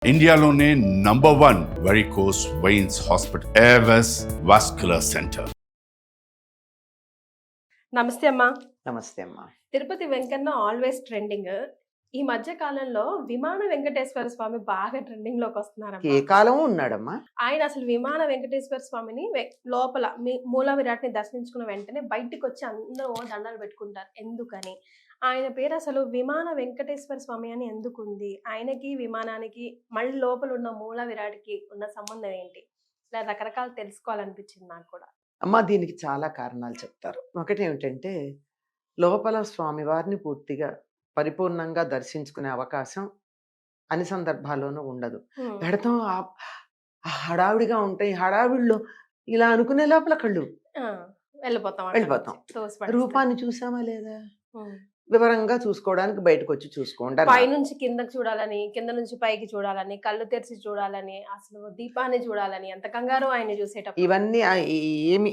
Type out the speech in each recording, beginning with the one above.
ఇండియాలోనే #1 varicose veins hospital Avis vascular centre. నమస్తే అమ్మా. నమస్తే అమ్మా. Tirupati Venkanna always trending. ఈ మధ్య కాలంలో విమాన వెంకటేశ్వర స్వామి బాగా ట్రెండింగ్ లోకి ఏ వస్తున్నారమ్మా. కాలం ఉన్నాడమ్మా? ఆయన అసలు విమాన వెంకటేశ్వర స్వామిని లోపల మూల విరాట్ని దర్శించుకున్న వెంటనే బయటికి వచ్చి అందరూ దండాలు పెట్టుకుంటారు. ఎందుకని? ఆయన పేరు అసలు విమాన వెంకటేశ్వర స్వామి అని ఎందుకు ఉంది? ఆయనకి విమానానికి మళ్ళీ లోపల ఉన్న మూల విరాట్కి ఉన్న సంబంధం ఏంటి? ఇలా రకరకాలు తెలుసుకోవాలనిపించింది నాకు కూడా. అమ్మా, దీనికి చాలా కారణాలు చెప్తారు. ఒకటి ఏమిటంటే, లోపల స్వామివారిని పూర్తిగా పరిపూర్ణంగా దర్శించుకునే అవకాశం అన్ని సందర్భాల్లోనూ ఉండదు. హ్మ్. పెడతాం హడావిడిగా ఉంటాయి. హడావిడిలో ఇలా అనుకునే లోపల కళ్ళు ఆ, వెళ్ళిపోతాం అక్కడి వెళ్ళిపోతాం. నుంచి. తోసిపడేస్తాం. రూపాన్ని చూసామా లేదా హ్మ్. వివరంగా చూసుకోవడానికి బయటకు వచ్చి చూసుకోండి. పైనుంచి కిందకి చూడాలని, కింద నుంచి పైకి చూడాలని, కళ్ళు తెరిచి చూడాలని, అసలు దీపాన్ని చూడాలని ఎంత కంగారు ఆయన చూసేటప్పుడు. ఇవన్నీ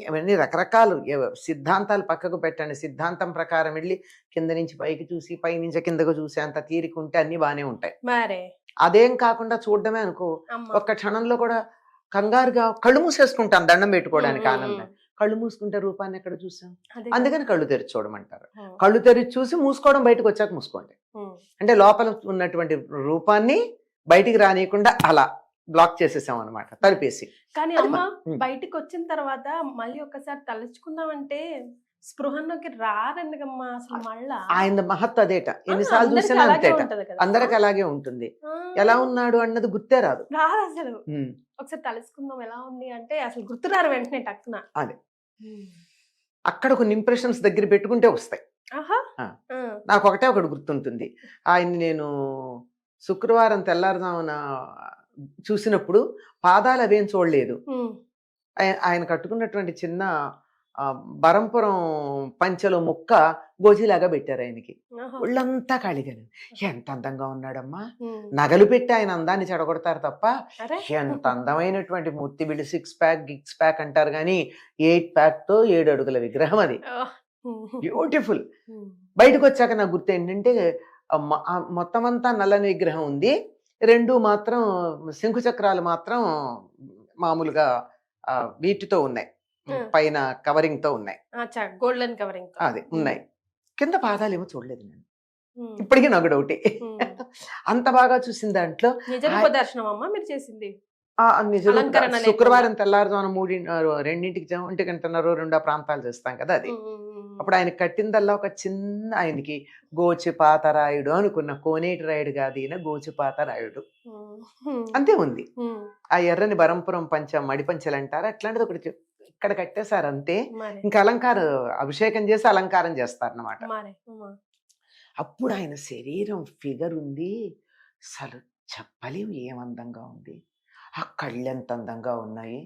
ఇవన్నీ రకరకాలు సిద్ధాంతాలు పక్కకు పెట్టండి. సిద్ధాంతం ప్రకారం వెళ్ళి కింద నుంచి పైకి చూసి పై నుంచి కిందకు చూసి అంత తీరిక ఉంటే అన్ని బాగానే ఉంటాయి. మరే అదేం కాకుండా చూడడమే అనుకో, అమ్మ. ఒక్క క్షణంలో కూడా కంగారుగా కళ్ళు మూసేసుకుంటాం దండం పెట్టుకోవడానికి ఆనందం. కళ్ళు మూసుకుంటే రూపాన్ని ఎక్కడ చూసాం? అదే అందుకని కళ్ళు తెరిచి చూడమంటారు. కదా. కళ్ళు తెరిచి చూసి మూసుకోవడం, బయటకు వచ్చాక మూసుకోండి. హ్మ్. అంటే లోపల ఉన్నటువంటి రూపాన్ని బయటికి రానియకుండా అలా బ్లాక్ చేసేసాం అనమాట, తలిపేసి. కానీ అది అమ్మ ఉమ్. బయటికి వచ్చిన తర్వాత మళ్ళీ ఒకసారి తలుచుకుందామంటే స్పృహలోకి రారెందుకమ్మా అసలు మళ్ళా? ఆయన మహత్వ అదేట. ఎన్నిసార్లు అందరికీ చూసినా అలాగే అంతేట. ఉంటది కదా. అందరికి అలాగే ఉంటుంది. ఆ, ఎలా ఉన్నాడు అన్నది గుర్తే రాదు. రాదు అసలు. ఉమ్. ఒకసారి తలుసుకుందాం ఎలా ఉంది అంటే అసలు గుర్తురారు వెంటనే టక్కున. అదే. హ్మ్. అక్కడ కొన్ని ఇంప్రెషన్స్ దగ్గర పెట్టుకుంటే వస్తాయి. ఆహా. ఆ. ఆ. నాకు ఒకటి గుర్తుంటుంది. ఆయన్ని నేను శుక్రవారం తెల్లారుజామున చూసినప్పుడు పాదాలు అవేం చూడలేదు. హ్మ్. ఆయన కట్టుకున్నటువంటి చిన్న బరంపురం పంచెలో ముక్క గోజీలాగా పెట్టారు ఆయనకి. ఆహా. ఒళ్ళంతా ఖాళీగానే. ఎంత అందంగా ఉన్నాడమ్మా! హ్మ్. నగలు పెట్టి ఆయన అందాన్ని చెడగొడతారు తప్ప, అరే ఎంత అందమైనటువంటి మూర్తి. వీళ్ళు 6 ప్యాక్ గిక్స్ ప్యాక్ అంటారు కానీ 8 ప్యాక్ తో 7 అడుగుల విగ్రహం అది. ఓహ్. హ్మ్. బ్యూటిఫుల్. హ్మ్. బయటకు వచ్చాక నాకు గుర్తు ఏంటంటే, మొత్తం అంతా నల్లని విగ్రహం ఉంది. 2 మాత్రం శంకు చక్రాలు మాత్రం మామూలుగా వీటితో ఉన్నాయి, పైన కవరింగ్ తో ఉన్నాయి. అచ్చా, గోల్డెన్ కవరింగ్. అది ఉన్నాయి. కింద పాదాలేమో చూడలేదు నేను. ఇప్పటికీ నాకు డౌటే. అంత బాగా చూసిన దాంట్లో నిజ రూప దర్శనం అమ్మా మీరు చేసింది. నిజం అలంకరణ లేకుండా. శుక్రవారం తెల్లారుజామున 2ంటికి 1:00 2 ప్రాంతాలు చేస్తాం కదా అది. అప్పుడు ఆయన కట్టిందల్లా ఒక చిన్న, ఆయనకి గోచిపాతరాయుడు అనుకున్న, కోనేటి రాయుడు కాదు ఈయన, గోచిపాతరాయుడు అంతే ఉంది. ఆ ఎర్రని బరంపురం మడి పంచెలు అంటారు, అట్లాంటిది ఒకటి ఇక్కడ కట్టేశారు అంతే. మరి ఇంకా అభిషేకం చేసి అలంకారం చేస్తారన్నమాట. మరి అప్పుడు ఆయన శరీరం ఫిగర్ ఉంది, అసలు చెప్పలేము ఏం అందంగా ఉంది. ఆ కళ్ళు ఎంత అందంగా ఉన్నాయి.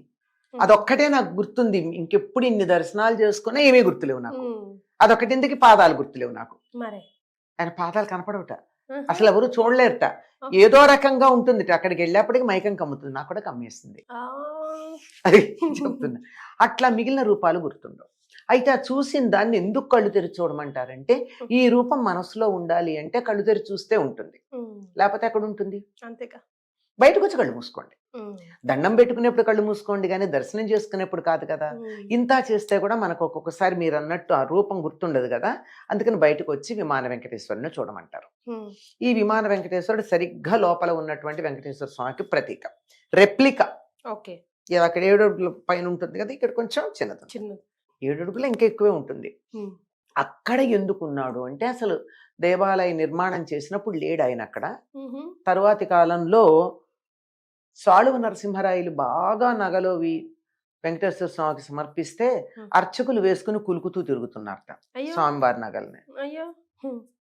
అదొక్కటే నాకు గుర్తుంది. ఇంకెప్పుడు ఇన్ని దర్శనాలు చేసుకున్నా ఏమీ గుర్తులేవు నాకు. అదొక్కటి, ఇందుకు పాదాలు గుర్తులేవు నాకు. మరి ఆయన పాదాలు కనపడవుట, అసలు ఎవరు చూడలేరుట. ఏదో రకంగా ఉంటుంది. అక్కడికి వెళ్ళేప్పటికి మైకం కమ్ముతుంది, నాకు కూడా కమ్మేస్తుంది. అది చెప్తున్నా. అట్లా మిగిలిన రూపాలు గుర్తుండవు. అయితే ఆ చూసిన దాన్ని ఎందుకు కళ్ళు తెరిచి చూడమంటారంటే, ఈ రూపం మనసులో ఉండాలి అంటే కళ్ళు తెరిచి చూస్తే ఉంటుంది, లేకపోతే ఎక్కడ ఉంటుంది? అంతేగా. బయటకు వచ్చి కళ్ళు మూసుకోండి. దండం పెట్టుకునేప్పుడు కళ్ళు మూసుకోండి, కానీ దర్శనం చేసుకునేప్పుడు కాదు కదా. ఇంత చేస్తే కూడా మనకు ఒక్కొక్కసారి మీరు అన్నట్టు ఆ రూపం గుర్తుండదు కదా. అందుకని బయటకు వచ్చి విమాన వెంకటేశ్వరుని చూడమంటారు. ఈ విమాన వెంకటేశ్వరుడు సరిగ్గా లోపల ఉన్నటువంటి వెంకటేశ్వర స్వామికి ప్రతీక, రెప్లికా. ఓకే. అక్కడ 7 అడుగుల పైన ఉంటుంది కదా, ఇక్కడ కొంచెం చిన్నది. 7 అడుగులు ఇంకా ఎక్కువే ఉంటుంది. అక్కడ ఎందుకున్నాడు అంటే, అసలు దేవాలయ నిర్మాణం చేసినప్పుడు లేడు ఆయన అక్కడ. తరువాతి కాలంలో సాళువ నరసింహరాయలు బాగా నగలోవి వెంకటేశ్వర స్వామికి సమర్పిస్తే అర్చకులు వేసుకుని కులుకుతూ తిరుగుతున్నారట స్వామివారి నగల్ని.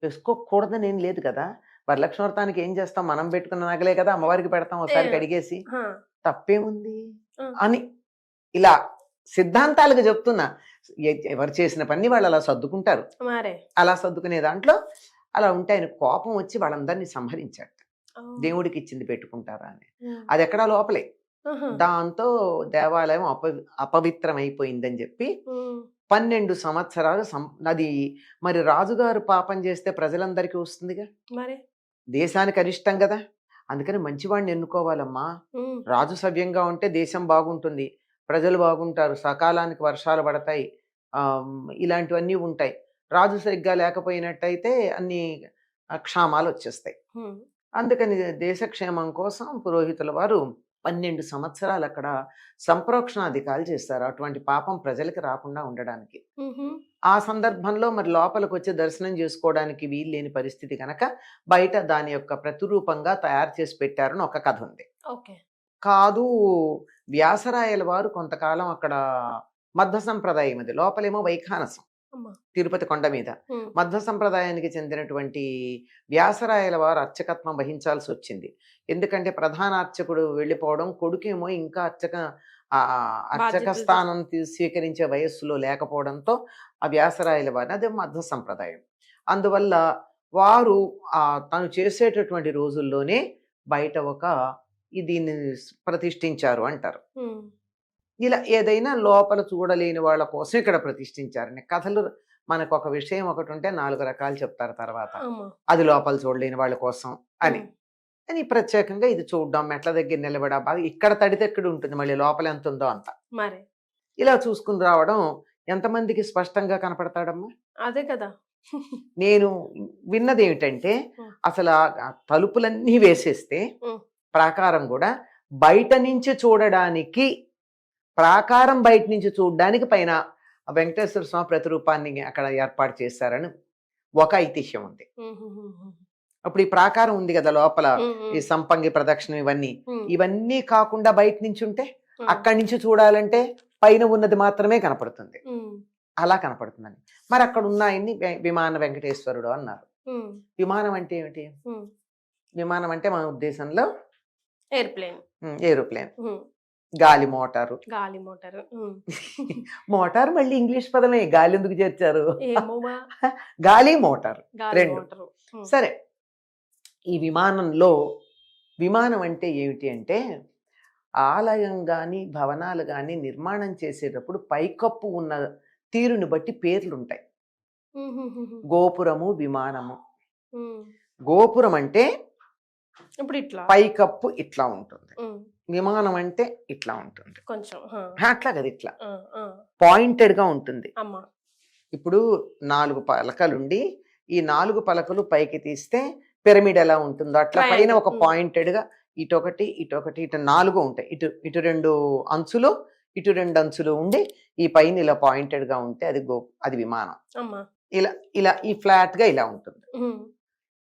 వేసుకోకూడదని ఏం లేదు కదా. వరలక్ష్మి వ్రతానికి ఏం చేస్తాం, మనం పెట్టుకున్న నగలే కదా అమ్మవారికి పెడతాం, ఒకసారి కడిగేసి. తప్పేముంది అని ఇలా సిద్ధాంతాలకు చెప్తున్నా. ఎవరు చేసిన పని వాళ్ళు అలా సర్దుకుంటారు. అలా సర్దుకునే దాంట్లో అలా ఉంటే ఆయన కోపం వచ్చి వాళ్ళందరినీ సంహరించాడు. దేవుడికి ఇచ్చింది పెట్టుకుంటారా అని. అది ఎక్కడా లోపలే. దాంతో దేవాలయం అపవిత్రం అయిపోయిందని చెప్పి 12 సంవత్సరాలు అది మరి రాజుగారు పాపం చేస్తే ప్రజలందరికీ వస్తుందిగా, దేశానికి అరిష్టం కదా. అందుకని మంచివాడిని ఎన్నుకోవాలమ్మా. ఉమ్, రాజు సవ్యంగా ఉంటే దేశం బాగుంటుంది, ప్రజలు బాగుంటారు, సకాలానికి వర్షాలు పడతాయి, ఇలాంటివన్నీ ఉంటాయి. రాజు సరిగ్గా లేకపోయినట్టయితే అన్ని క్షామాలు వచ్చేస్తాయి. ఉమ్, అందుకని దేశక్షేమం కోసం పురోహితుల వారు 12 సంవత్సరాలు అక్కడ సంప్రోక్షణాధికాలు చేస్తారు, అటువంటి పాపం ప్రజలకి రాకుండా ఉండడానికి. ఉహు, ఆ సందర్భంలో మరి లోపలికి వచ్చి దర్శనం చేసుకోవడానికి వీలు లేని పరిస్థితి కనుక బయట దాని యొక్క ప్రతిరూపంగా తయారు చేసి పెట్టారని ఒక కథ ఉంది. ఓకే. కాదు, వ్యాసరాయల వారు కొంతకాలం అక్కడ మధ్వ సంప్రదాయం, అది లోపలేమో వైఖానసం, అమ్మా. తిరుపతి కొండ మీద ఉమ్, మధ్వ సంప్రదాయానికి చెందినటువంటి వ్యాసరాయల వారు అర్చకత్వం వహించాల్సి వచ్చింది. ఎందుకంటే ప్రధాన అర్చకుడు వెళ్ళిపోవడం, కొడుకేమో ఇంకా అర్చక బాధ్యతలు స్థానం స్వీకరించే వయస్సులో లేకపోవడంతో ఆ వ్యాసరాయల వారిని, అదే మధ్వ సంప్రదాయం. అందువల్ల వారు తను చేసేటటువంటి రోజుల్లోనే బయట దీన్ని ప్రతిష్ఠించారు అంటారు. ఉమ్, ఇలా ఏదైనా లోపల చూడలేని వాళ్ళ కోసం ఇక్కడ ప్రతిష్ఠించారని కథలు. మనకు ఒక విషయం ఒకటి ఉంటే 4 రకాలు చెప్తారు తర్వాత, అమ్మా. అది లోపల చూడలేని వాళ్ళ కోసం అని. ఉమ్, అని ప్రత్యేకంగా ఇది చూడడం, మెట్ల దగ్గర నిలబడ బాగా, ఇక్కడ తడితే ఎక్కడ ఉంటుంది, మళ్ళీ లోపల ఎంత ఉందో అంత మరి ఇలా చూసుకుని రావడం ఎంతమందికి స్పష్టంగా కనపడతాడమ్మా. అదే కదా. నేను విన్నది ఏమిటంటే, అసలు ఆ తలుపులన్నీ వేసేస్తే ఉమ్, ప్రాకారం కూడా బయట నుంచి చూడడానికి, ప్రాకారం బయట నుంచి చూడడానికి పైన వెంకటేశ్వర స్వామి ప్రతిరూపాన్ని అక్కడ ఏర్పాటు చేశారని ఒక ఐతిహ్యం ఉంది. ఉమ్, ఉమ్, ఉమ్, అప్పుడు ఈ ప్రాకారం ఉంది కదా లోపల, ఉమ్, ఈ సంపంగి ప్రదక్షిణం ఉమ్, ఇవన్నీ కాకుండా బయట నుంచి ఉంటే, ఉమ్, అక్కడి నుంచి చూడాలంటే పైన ఉన్నది మాత్రమే కనపడుతుంది, ఉమ్, అలా కనపడుతుందని. మరి అక్కడ ఉన్న ఆయన్ని విమాన వెంకటేశ్వరుడు అన్నారు. ఉమ్, విమానం అంటే ఏమిటి? ఉమ్. విమానం అంటే మన ఉద్దేశంలో ఎయిర్ప్లేన్. ఏరోప్లేన్, ఉమ్, గాలి మోటారు. గాలి మోటారు. ఉమ్. మోటార్ మళ్ళీ ఇంగ్లీష్ పదమే, గాలి ఎందుకు చేర్చారు? ఏమోమా. గాలి మోటారు గాలి రెండు. మోటారు. ఉమ్, సరే, ఈ విమానం అంటే ఏమిటి అంటే, ఆలయం కానీ భవనాలు కానీ నిర్మాణం చేసేటప్పుడు పైకప్పు ఉన్న తీరుని బట్టి పేర్లు ఉంటాయి. ఉమ్, ఉమ్, ఉమ్, గోపురము, విమానము. ఉమ్. గోపురం అంటే ఇప్పుడు ఇట్లా పైకప్పు ఇట్లా ఉంటుంది, ఉమ్, విమానం అంటే ఇట్లా ఉంటుంది. కొంచెం అట్లా కదా, ఇట్లా ఆ, ఆ. పాయింటెడ్ గా ఉంటుంది. అమ్మా. ఇప్పుడు 4 పలకలుండి ఈ 4 పలకలు పైకి తీస్తే పిరమిడ్ ఎలా ఉంటుందో అట్లా పైన Triangle. ఒక పాయింటెడ్ గా ఇటొకటి ఇటొకటి ఇటు 4 ఉంటాయి. ఇటు 2 అంచులు, ఇటు 2 అంచులు ఉండి ఈ పైన ఇలా పాయింటెడ్ గా ఉంటే అది విమానం. అమ్మా. ఇలా ఇలా ఈ ఫ్లాట్ గా ఇలా ఉంటుంది. ఉమ్,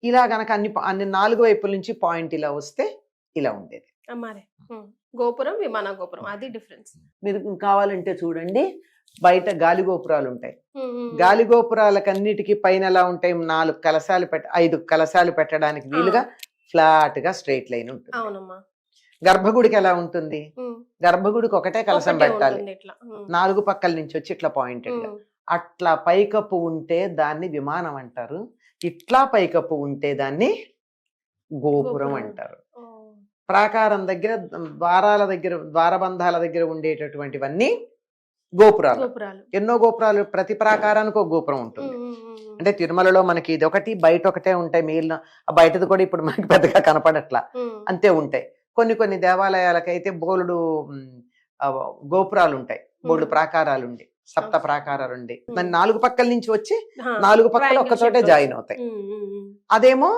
ఇలా గనక అన్ని 4 వైపుల నుంచి పాయింట్ ఇలా వస్తే ఇలా ఉండేది. అమ్మారే. ఉమ్. గోపురం, విమాన గోపురం, అది డిఫరెన్స్. మీరు కావాలంటే చూడండి, బయట గాలి గోపురాలు ఉంటాయి. గాలి గోపురాలకన్నిటికీ పైన ఎలా ఉంటాయి, 4 కలశాలు 5 కలశాలు పెట్టడానికి వీలుగా ఫ్లాట్ గా స్ట్రైట్ లైన్ ఉంటుంది. అవునమ్మా. గర్భగుడికి ఎలా ఉంటుంది, ఉమ్, గర్భగుడికి ఒకటే కలశం ఒకటే పెట్టాలి, ఉంటుంది ఇట్లా. ఉమ్, 4 పక్కల నుంచి వచ్చి ఇట్లా పాయింటెడ్ గా. ఉమ్, అట్లా పైకప్పు ఉంటే దాన్ని విమానం అంటారు, ఇట్లా పైకప్పు ఉంటే దాన్ని గోపురం గోపురం. అంటారు. ఓ, ప్రాకారం దగ్గర, ద్వారబంధాల దగ్గర ఉండేటటువంటివన్నీ గోపురాలు. గోపురాలు. ఎన్నో గోపురాలు, ప్రతి ప్రాకారానికి ఒక గోపురం ఉంటుంది. ఉమ్, ఉమ్, ఉమ్, అంటే తిరుమలలో మనకి ఇది ఒకటి, బయట ఒకటే ఉంటాయి, మిగిలిన బయటది కూడా ఇప్పుడు మనకి పెద్దగా కనపడట్లా, ఉమ్, అంతే ఉంటాయి. కొన్ని దేవాలయాలకైతే బోలుడు గోపురాలు ఉంటాయి, బోల్డు ప్రాకారాలు ఉండి, 7 ప్రాకారాలు ఉండి, దాన్ని 4 పక్కల నుంచి వచ్చి హా, 4 పక్కలు triangle ఒక్కచోటే shape లో జాయిన్ అవుతాయి. ఉమ్, ఉమ్, ఉమ్. అదేమో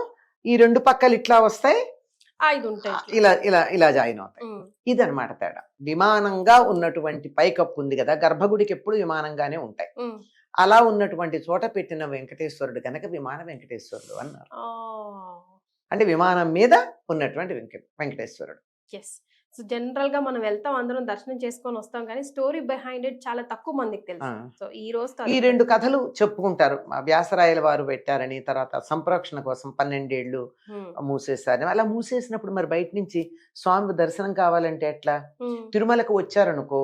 ఈ 2 పక్కలు ఇట్లా వస్తాయి, 5 ఉంటాయి ఇట్లా. ఇలా జాయిన్ అవుతాయి. ఉమ్, ఇదన్నమాట తేడా. విమానంగా ఉన్నటువంటి పైకప్పు ఉంది కదా, గర్భగుడికి ఎప్పుడు విమానంగానే ఉంటాయి. ఉమ్. అలా ఉన్నటువంటి చోట పెట్టిన వెంకటేశ్వరుడు కనుక విమాన వెంకటేశ్వరుడు అన్నారు. ఓ, అంటే విమానం మీద ఉన్నటువంటి వెంకటేశ్వరుడు. ఎస్. సో జనరల్ గా మనం వెళ్తాం, అందరం దర్శనం చేసుకొని వస్తాం, కానీ స్టోరీ బిహైండ్ ఇట్ చాలా తక్కువ మందికి తెలుసు. సో ఈ రోజు ఈ 2 కథలు చెప్పుకుంటారు. వ్యాసరాయల వారు పెట్టారని, తర్వాత సంప్రోక్షణ కోసం 12 ఏళ్ళు మూసేశారని. అలా మూసేసినప్పుడు మరి బయట నుంచి స్వామి దర్శనం కావాలంటే ఎట్లా? తిరుమలకు వచ్చారనుకో,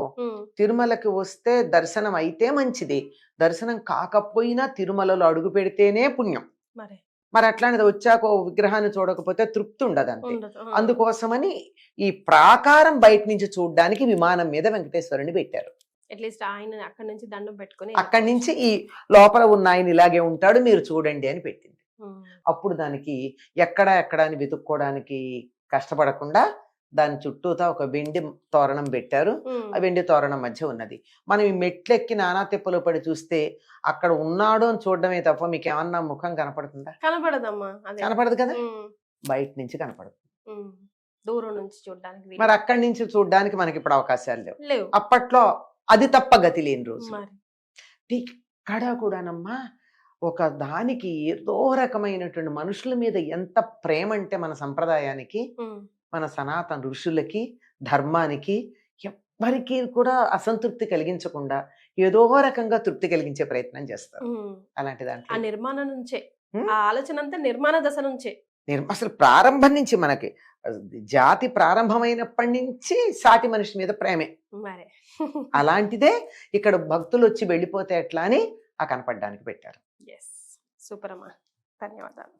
తిరుమలకి వస్తే దర్శనం అయితే మంచిది, దర్శనం కాకపోయినా తిరుమలలో అడుగు పెడితేనే పుణ్యం. మరి అట్లాంటిది వచ్చాక విగ్రహాన్ని చూడకపోతే తృప్తి ఉండదు అంతే. అందుకోసమని ఈ ప్రాకారం బయట నుంచి చూడడానికి విమానం మీద వెంకటేశ్వరుని పెట్టారు. అట్లీస్ట్ ఆయన అక్కడి నుంచి దండం పెట్టుకుని అక్కడి నుంచి ఈ లోపల ఉన్న ఆయన ఇలాగే ఉంటాడు, మీరు చూడండి అని పెట్టింది. అప్పుడు దానికి ఎక్కడ అని వెతుక్కోవడానికి కష్టపడకుండా దాని చుట్టూతా ఒక వెండి తోరణం పెట్టారు. ఆ వెండి తోరణం మధ్య ఉన్నది. మనం ఈ మెట్లెక్కి నానా తిప్పలు పడి చూస్తే అక్కడ ఉన్నాడు అని చూడడమే తప్ప మీకు ఏమన్నా ముఖం కనపడుతుందా? కనపడదమ్మా. కనపడదు కదా, బయట నుంచి కనపడదు. దూరం నుంచి చూడడానికి. మరి అక్కడి నుంచి చూడడానికి మనకి ఇప్పుడు అవకాశాలు లేవు. అప్పట్లో అది తప్ప గతి లేని రోజు. ఇక్కడ కూడానమ్మా ఒక దానికి ఏదో రకమైనటువంటి మనుషుల మీద ఎంత ప్రేమ అంటే మన సంప్రదాయానికి, మన సనాతన ఋషులకి, ధర్మానికి ఎవ్వరికి కూడా అసంతృప్తి కలిగించకుండా ఏదో రకంగా తృప్తి కలిగించే ప్రయత్నం చేస్తారు. అలాంటి దాంట్లో నిర్మాణం నుంచే ఆ ఆలోచన అంతా నిర్మాణ దశ నుంచే అసలు ప్రారంభం నుంచి మనకి జాతి ప్రారంభమైనప్పటి నుంచి సాటి మనిషి మీద ప్రేమే. అలాంటిదే ఇక్కడ భక్తులు వచ్చి వెళ్ళిపోతే ఎట్లా అని ఆ కనపడడానికి పెట్టారు. సూపర్ అమ్మా, ధన్యవాదాలు.